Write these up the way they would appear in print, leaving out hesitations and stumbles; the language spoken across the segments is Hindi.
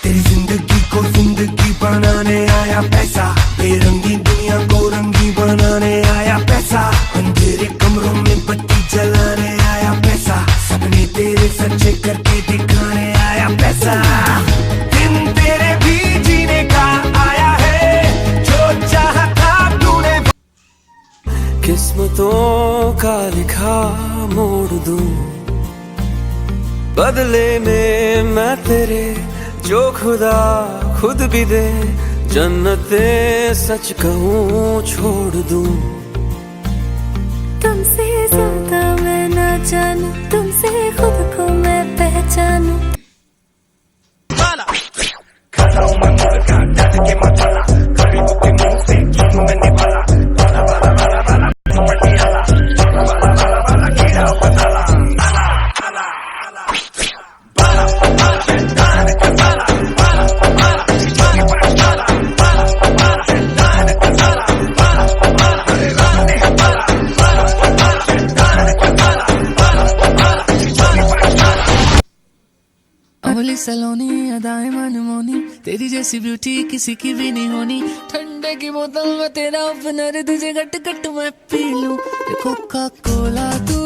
तेरी जिंदगी को जिंदगी बनाने आया पैसा, बेरंगी दुनिया को रंगी बनाने आया पैसा, अंधेरे कमरों में बत्ती जलाने आया पैसा, सपने तेरे सच्चे करके दिखाने आया पैसा। दिन तेरे भी जीने का आया है, जो चाहता तूने। किस्मतों का लिखा मोड़ दूं, बदले में मैं तेरे जो खुदा खुद भी दे, जन्नते सच कहूँ छोड़ दूं। तुमसे ज्यादा मैं ना जानूं, तुमसे खुद को मैं पहचानूं। अमली सलोनी अदाएं मनमोनी, तेरी जैसी ब्यूटी किसी की भी नहीं होनी। ठंडे की बोतल में तेरा ओपनर, तुझे गट गट मैं पी लूं। कोका कोला तू,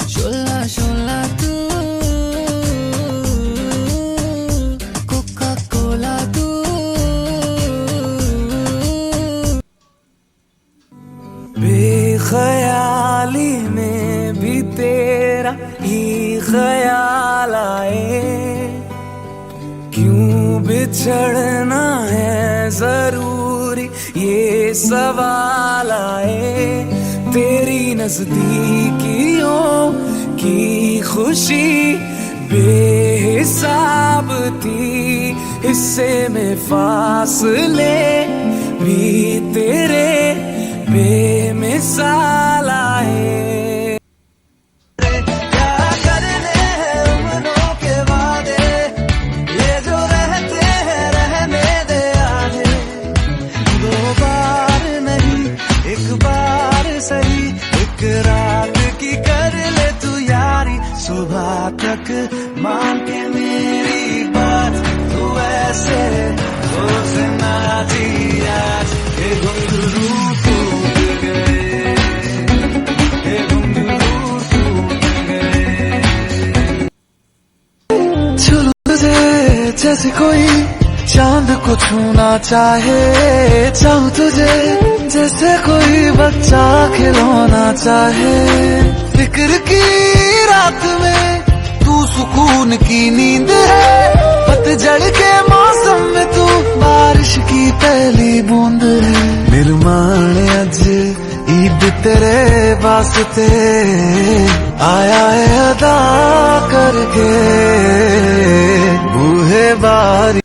शोला शोला तू, कोका कोला तू। बेख्याली में भी तेरा ही ख्याल आए, क्यों बिछड़ना है जरूरी ये सवाल आए। तेरी नजदीकियों की खुशी बेहिसाब थी, हिस्से में फासले भी तेरे बेमिसाल आए। रात की कर ले तू यारी, सुबह तक मान के मेरी बात, तू ऐसे रोज ना जी आज। ये घुंघरू टूट गए, ये घुंघरू टूट गए। चलो तुझे जैसे कोई चांद को छूना चाहे, चाहूं तुझे जैसे कोई बच्चा खिलौना चाहे। फिक्र की रात में तू सुकून की नींद है, पतझड़ के मौसम में तू बारिश की पहली बूंद है। निर्माण अज ईद तेरे वास्ते आया है अदा करके बूहे बारी।